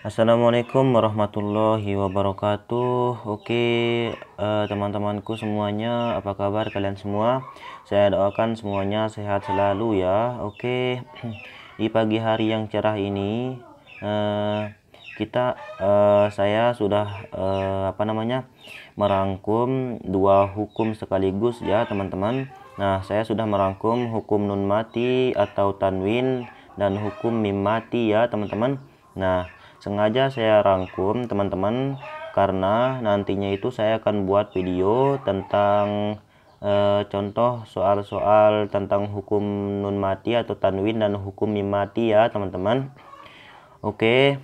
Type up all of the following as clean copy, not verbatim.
Assalamualaikum warahmatullahi wabarakatuh. Oke, teman-temanku semuanya, apa kabar kalian semua? Saya doakan semuanya sehat selalu ya. Oke, di pagi hari yang cerah ini saya sudah merangkum dua hukum sekaligus ya teman-teman. Nah, saya sudah merangkum hukum nun mati atau tanwin dan hukum mim mati ya teman-teman. Nah, sengaja saya rangkum teman-teman karena nantinya itu saya akan buat video tentang contoh soal-soal tentang hukum nun mati atau tanwin dan hukum mim mati ya teman-teman. Oke,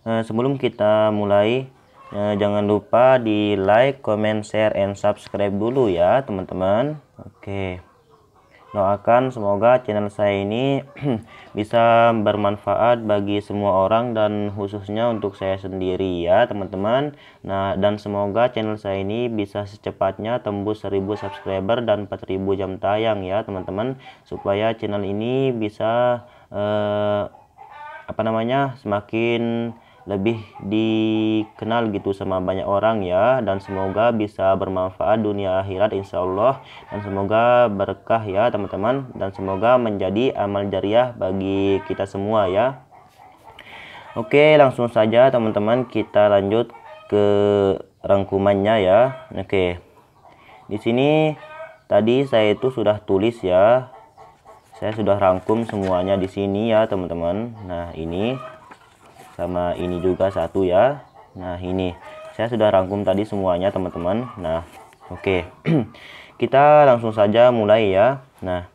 sebelum kita mulai jangan lupa di like, comment, share, and subscribe dulu ya teman-teman. Oke, doakan semoga channel saya ini bisa bermanfaat bagi semua orang dan khususnya untuk saya sendiri ya teman-teman. Nah, dan semoga channel saya ini bisa secepatnya tembus 1000 subscriber dan 4000 jam tayang ya teman-teman, supaya channel ini bisa semakin lebih dikenal gitu sama banyak orang ya, dan semoga bisa bermanfaat dunia akhirat insyaallah, dan semoga berkah ya teman-teman, dan semoga menjadi amal jariah bagi kita semua ya. Oke, langsung saja teman-teman kita lanjut ke rangkumannya ya. Oke, di sini tadi saya itu sudah tulis ya, saya sudah rangkum semuanya di sini ya teman-teman. Nah, ini sama ini juga satu ya. Nah, ini saya sudah rangkum tadi semuanya teman-teman. Nah, oke. Kita langsung saja mulai ya. Nah,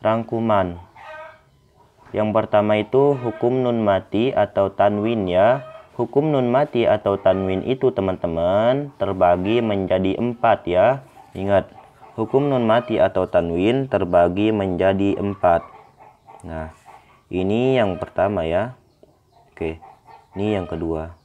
rangkuman yang pertama itu hukum nun mati atau tanwin ya. Hukum nun mati atau tanwin itu teman-teman terbagi menjadi 4 ya. Ingat, hukum nun mati atau tanwin terbagi menjadi 4. Nah, ini yang pertama ya. Oke, ini yang kedua.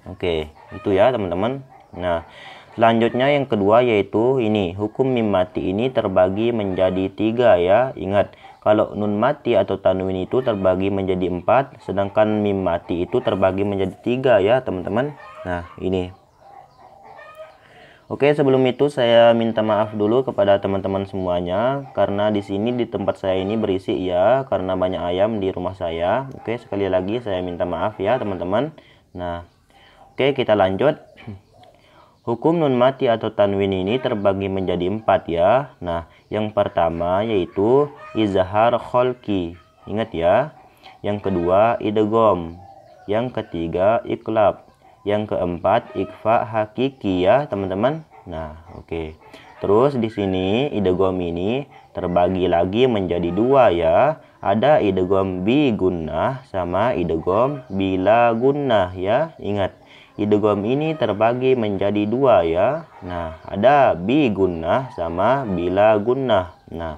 Oke, itu ya teman-teman. Nah, selanjutnya yang kedua yaitu ini hukum mim mati ini terbagi menjadi 3 ya. Ingat, kalau nun mati atau tanwin itu terbagi menjadi 4, sedangkan mim mati itu terbagi menjadi 3 ya teman-teman. Nah, ini. Oke, sebelum itu saya minta maaf dulu kepada teman-teman semuanya karena di sini di tempat saya ini berisik ya, karena banyak ayam di rumah saya. Oke, sekali lagi saya minta maaf ya teman-teman. Nah, oke, kita lanjut. Hukum nun mati atau tanwin ini terbagi menjadi 4 ya. Nah, yang pertama yaitu izhar kholqi. Ingat ya. Yang kedua idgham. Yang ketiga iqlab. Yang keempat ikhfa hakiki ya teman-teman. Nah, oke. Terus di sini idgham ini terbagi lagi menjadi 2 ya. Ada idgham bi gunnah sama idgham bila gunnah ya. Ingat, idgham ini terbagi menjadi 2 ya. Nah, ada bi gunnah sama bila gunnah. Nah,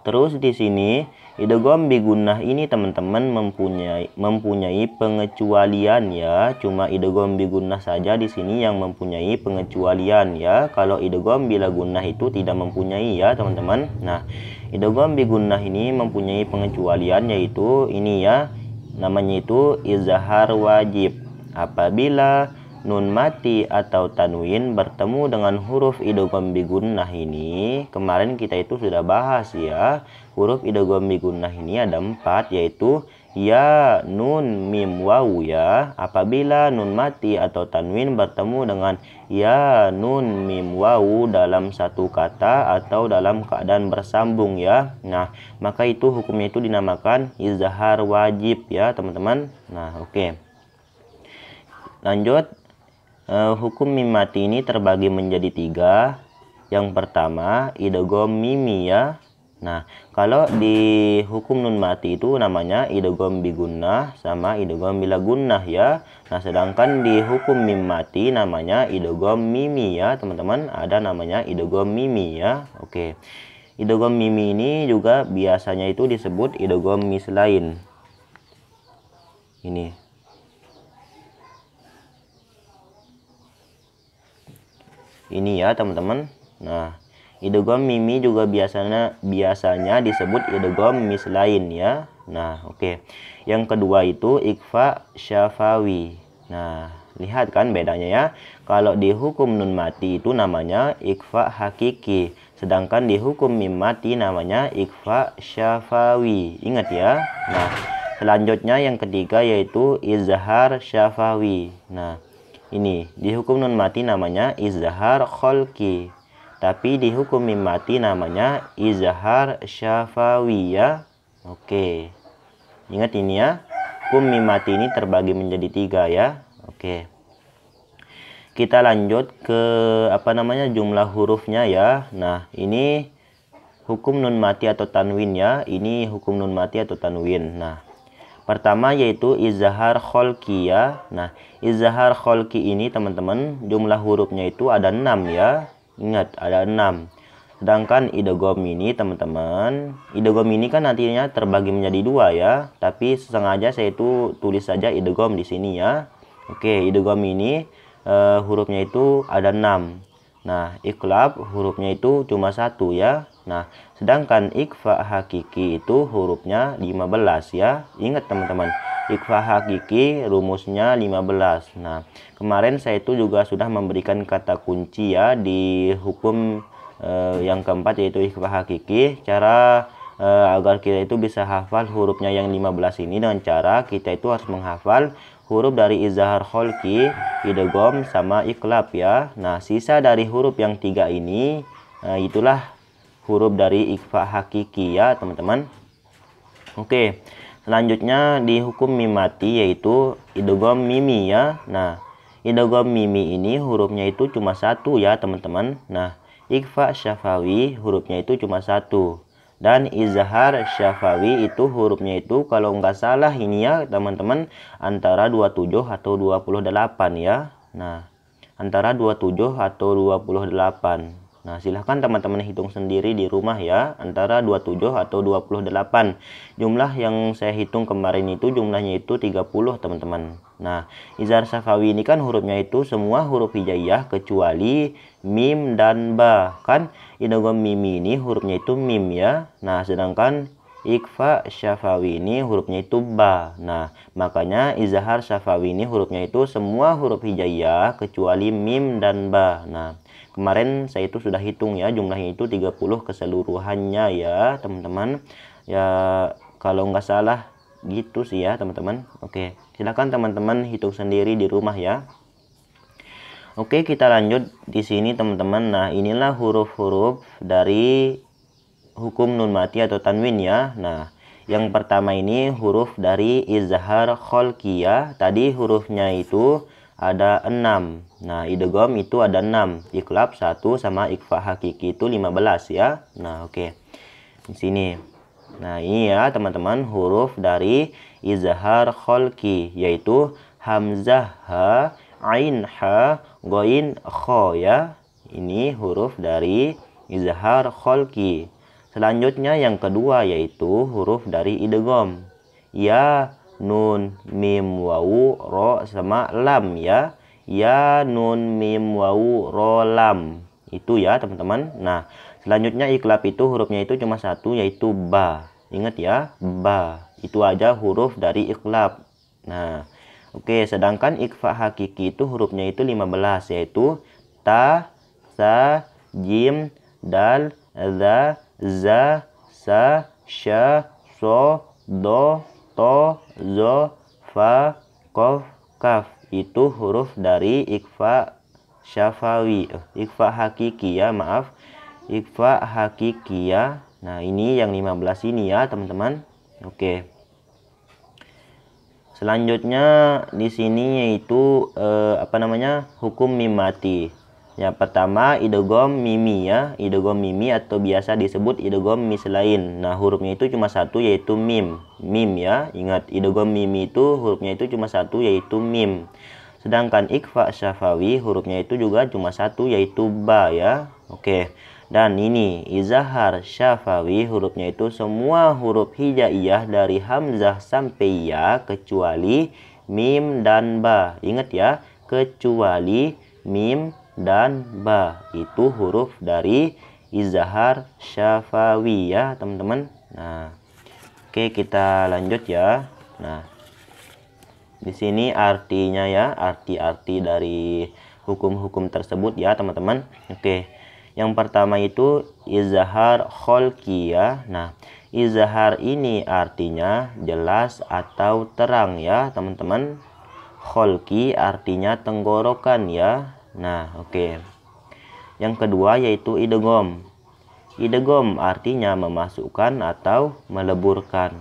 terus di sini idgham bi gunnah ini teman-teman mempunyai pengecualian ya. Cuma idgham bi gunnah saja di sini yang mempunyai pengecualian ya. Kalau idgham bila gunnah itu tidak mempunyai ya teman-teman. Nah, idgham bi gunnah ini mempunyai pengecualian yaitu ini ya. Namanya itu izhar wajib. Apabila nun mati atau tanwin bertemu dengan huruf idgham bi gunnah ini, kemarin kita itu sudah bahas ya. Huruf idgham bi gunnah ini ada 4 yaitu ya, nun, mim, wawu ya. Apabila nun mati atau tanwin bertemu dengan ya, nun, mim, wawu dalam satu kata atau dalam keadaan bersambung ya. Nah, maka itu hukumnya itu dinamakan izhar wajib ya teman-teman. Nah, oke. Lanjut, hukum mim mati ini terbagi menjadi 3. Yang pertama idgham mimi ya. Nah, kalau di hukum nun mati itu namanya idgham bi gunnah sama idgham bila gunnah ya. Nah, sedangkan di hukum mim mati namanya idgham mimi ya teman-teman. Ada namanya idgham mimi ya. Oke. Idgham mimi ini juga biasanya itu disebut idgham mislain. Ini. Ini ya teman-teman. Nah, idgham mimi juga biasanya disebut idgham mislain ya. Nah, oke. Yang kedua itu ikhfa syafawi. Nah, lihat kan bedanya ya. Kalau di hukum nun mati itu namanya ikhfa hakiki. Sedangkan di hukum mim mati namanya ikhfa syafawi. Ingat ya. Nah, selanjutnya yang ketiga yaitu izhar syafawi. Nah, ini di hukum nun mati namanya izhar kholki. Tapi di hukum mim mati namanya izhar syafawi ya. Oke. Ingat ini ya. Hukum mim mati ini terbagi menjadi 3 ya. Oke. Kita lanjut ke jumlah hurufnya ya. Nah, ini hukum nun mati atau tanwin ya. Ini hukum nun mati atau tanwin. Nah, pertama yaitu izhar kholki ya. Nah, izhar kholki ini teman-teman jumlah hurufnya itu ada 6 ya. Ingat ada 6. Sedangkan idgham ini teman-teman, idgham ini kan nantinya terbagi menjadi 2 ya. Tapi sengaja saya itu tulis saja idgham di sini ya. Oke, idgham ini hurufnya itu ada 6. Nah, iqlab hurufnya itu cuma 1 ya. Nah, sedangkan ikhfa hakiki itu hurufnya 15 ya. Ingat teman-teman, ikhfa hakiki rumusnya 15. Nah, kemarin saya itu juga sudah memberikan kata kunci ya di hukum yang keempat yaitu ikhfa hakiki. Cara agar kita itu bisa hafal hurufnya yang 15 ini dengan cara kita itu harus menghafal huruf dari izhar kholki, idgham sama iqlab ya. Nah, sisa dari huruf yang 3 ini itulah huruf dari ikhfa hakiki ya, teman-teman. Oke. Selanjutnya di hukum mim mati yaitu idgham mimi ya. Nah, idgham mimi ini hurufnya itu cuma 1 ya, teman-teman. Nah, ikhfa syafawi hurufnya itu cuma 1. Dan izhar syafawi itu hurufnya itu kalau nggak salah ini ya teman-teman antara 27 atau 28 ya. Nah, antara 27 atau 28. Nah, silahkan teman-teman hitung sendiri di rumah ya, antara 27 atau 28. Jumlah yang saya hitung kemarin itu jumlahnya itu 30 teman-teman. Nah, izhar syafawi ini kan hurufnya itu semua huruf hijaiyah kecuali mim dan ba. Kan idgham mimi ini hurufnya itu mim ya. Nah, sedangkan ikhfa syafawi ini hurufnya itu ba. Nah, makanya izhar syafawi ini hurufnya itu semua huruf hijaiyah kecuali mim dan ba. Nah, kemarin saya itu sudah hitung ya, jumlahnya itu 30 keseluruhannya ya teman-teman. Ya kalau nggak salah gitu sih ya teman-teman. Oke, silakan teman-teman hitung sendiri di rumah ya. Oke, kita lanjut di sini teman-teman. Nah, inilah huruf-huruf dari hukum nun mati atau tanwin ya. Nah, yang pertama ini huruf dari izhar kholki ya. Tadi hurufnya itu ada 6. Nah, idgham itu ada 6, iqlab 1 sama ikhfa hakiki itu 15 ya. Nah, oke. Di sini. Nah, ini ya teman-teman huruf dari izhar kholki yaitu hamzah ha, ain ha, ghain kha ya. Ini huruf dari izhar kholki. Selanjutnya yang kedua yaitu huruf dari idgham. Ya, nun, mim, wawu, ro sama lam ya. Ya, nun, mim, wawu, ro, lam. Itu ya teman-teman. Nah, selanjutnya iqlab itu hurufnya itu cuma 1 yaitu ba. Ingat ya, ba. Itu aja huruf dari iqlab. Nah, oke, sedangkan ikhfa hakiki itu hurufnya itu 15 yaitu ta, sa, jim, dal, za, za, sa, sya, so, do, to, zo, fa, kof, kaf. Itu huruf dari ikhfa syafawi, ikhfa hakiki ya, maaf, ikhfa hakiki ya. Nah, ini yang 15 ini ya teman-teman. Oke, selanjutnya di sini yaitu hukum mim mati. Yang pertama idgham mimi ya, idgham mimi atau biasa disebut idgham mislain. Nah, hurufnya itu cuma 1 yaitu mim. Mim ya. Ingat, idgham mimi itu hurufnya itu cuma 1 yaitu mim. Sedangkan ikhfa syafawi hurufnya itu juga cuma 1 yaitu ba ya. Oke. Dan ini izhar syafawi hurufnya itu semua huruf hijaiyah dari hamzah sampai ya kecuali mim dan ba. Ingat ya, kecuali mim dan ba. Itu huruf dari izhar syafawi ya teman-teman. Nah, Oke, kita lanjut ya. Nah, di sini artinya ya, arti-arti dari hukum-hukum tersebut ya, teman-teman. Oke. Yang pertama itu izhar kholqi ya. Nah, izhar ini artinya jelas atau terang ya, teman-teman. Kholqi artinya tenggorokan ya. Nah, oke. Yang kedua yaitu idgham. Idgham artinya memasukkan atau meleburkan.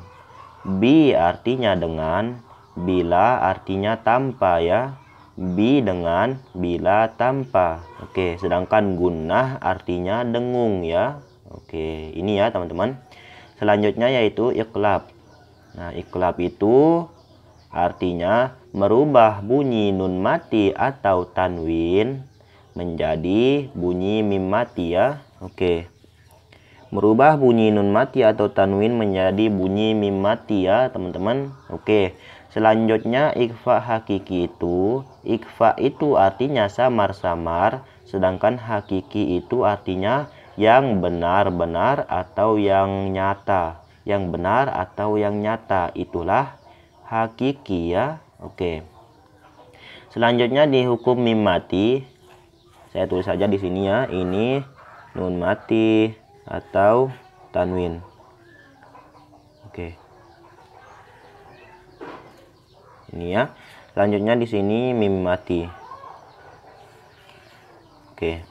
Bi artinya dengan, bila artinya tanpa ya. Bi dengan, bila tanpa. Oke, sedangkan gunnah artinya dengung ya. Oke, ini ya teman-teman. Selanjutnya yaitu iqlab. Nah, iqlab itu artinya merubah bunyi nun mati atau tanwin menjadi bunyi mim mati ya. Oke. Merubah bunyi nun mati atau tanwin menjadi bunyi mim mati ya, teman-teman. Oke. Selanjutnya ikhfa hakiki itu, ikhfa itu artinya samar-samar, sedangkan hakiki itu artinya yang benar-benar atau yang nyata. Yang benar atau yang nyata, itulah hakiki ya. Oke. Selanjutnya di hukum mim mati, saya tulis saja di sini ya, ini nun mati atau tanwin. Oke. Ini ya. Selanjutnya di sini mim mati. Oke.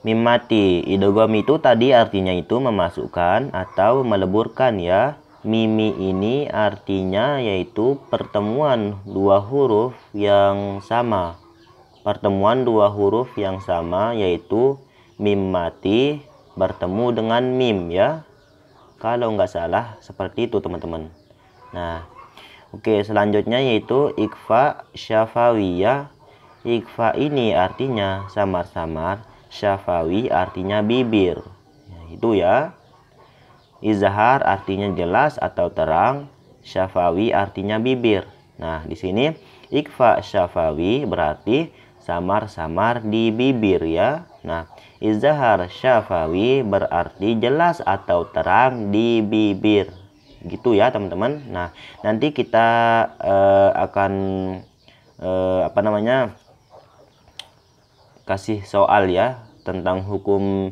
Mim mati, idgham itu tadi artinya itu memasukkan atau meleburkan ya. Mimi ini artinya yaitu pertemuan dua huruf yang sama. Pertemuan dua huruf yang sama yaitu mim mati bertemu dengan mim ya. Kalau nggak salah seperti itu teman-teman. Nah, oke, selanjutnya yaitu ikhfa syafawi ya. Ikhfa ini artinya samar-samar, syafawi artinya bibir. Ya, itu ya. Izhar artinya jelas atau terang, syafawi artinya bibir. Nah, di sini ikhfa syafawi berarti samar-samar di bibir ya. Nah, izhar syafawi berarti jelas atau terang di bibir. Gitu ya, teman-teman. Nah, nanti kita akan kasih soal ya tentang hukum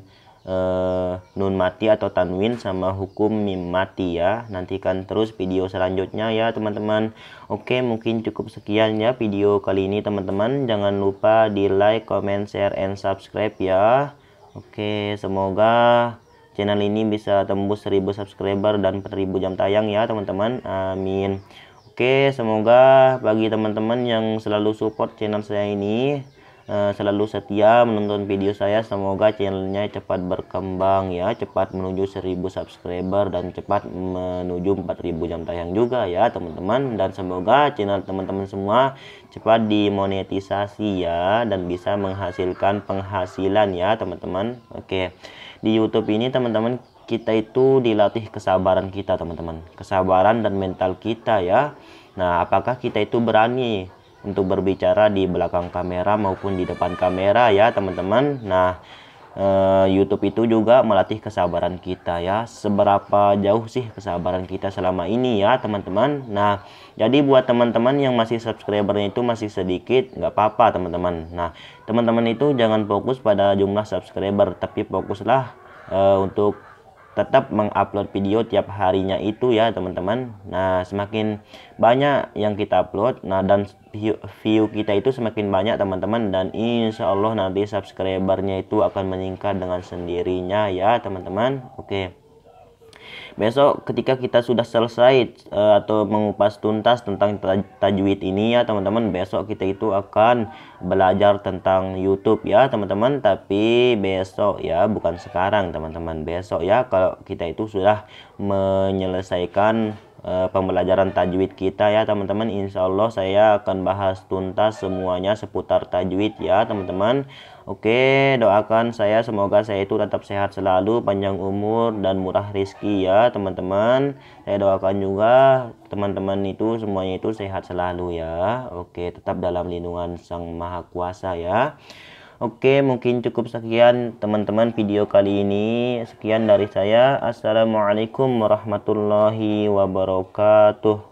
nun mati atau tanwin sama hukum mim mati ya. Nantikan terus video selanjutnya ya teman-teman. Oke, mungkin cukup sekian ya video kali ini teman-teman. Jangan lupa di like, comment, share, and subscribe ya. Oke, semoga channel ini bisa tembus 1000 subscriber dan 4000 jam tayang ya teman-teman. Amin. Oke, semoga bagi teman-teman yang selalu support channel saya ini, selalu setia menonton video saya, semoga channelnya cepat berkembang ya, cepat menuju 1000 subscriber dan cepat menuju 4000 jam tayang juga ya teman-teman. Dan semoga channel teman-teman semua cepat dimonetisasi ya dan bisa menghasilkan penghasilan ya teman-teman. Oke, di YouTube ini teman-teman kita itu dilatih kesabaran kita teman-teman, kesabaran dan mental kita ya. Nah, apakah kita itu berani untuk berbicara di belakang kamera maupun di depan kamera ya teman-teman. Nah, YouTube itu juga melatih kesabaran kita ya. Seberapa jauh sih kesabaran kita selama ini ya teman-teman. Nah, jadi buat teman-teman yang masih subscribernya itu masih sedikit, nggak apa-apa teman-teman. Nah, teman-teman itu jangan fokus pada jumlah subscriber, tapi fokuslah untuk tetap mengupload video tiap harinya itu ya teman-teman. Nah, semakin banyak yang kita upload, nah dan view kita itu semakin banyak teman-teman, dan insya Allah nanti subscribernya itu akan meningkat dengan sendirinya ya teman-teman. Oke, besok ketika kita sudah selesai atau mengupas tuntas tentang tajwid ini ya teman-teman, besok kita itu akan belajar tentang YouTube ya teman-teman. Tapi besok ya, bukan sekarang teman-teman, besok ya, kalau kita itu sudah menyelesaikan pembelajaran tajwid kita ya teman-teman. Insya Allah saya akan bahas tuntas semuanya seputar tajwid ya teman-teman. Oke, doakan saya semoga saya itu tetap sehat selalu, panjang umur dan murah rezeki ya teman-teman. Saya doakan juga teman-teman itu semuanya itu sehat selalu ya. Oke, tetap dalam lindungan Sang Maha Kuasa ya. Oke, mungkin cukup sekian teman-teman video kali ini. Sekian dari saya. Assalamualaikum warahmatullahi wabarakatuh.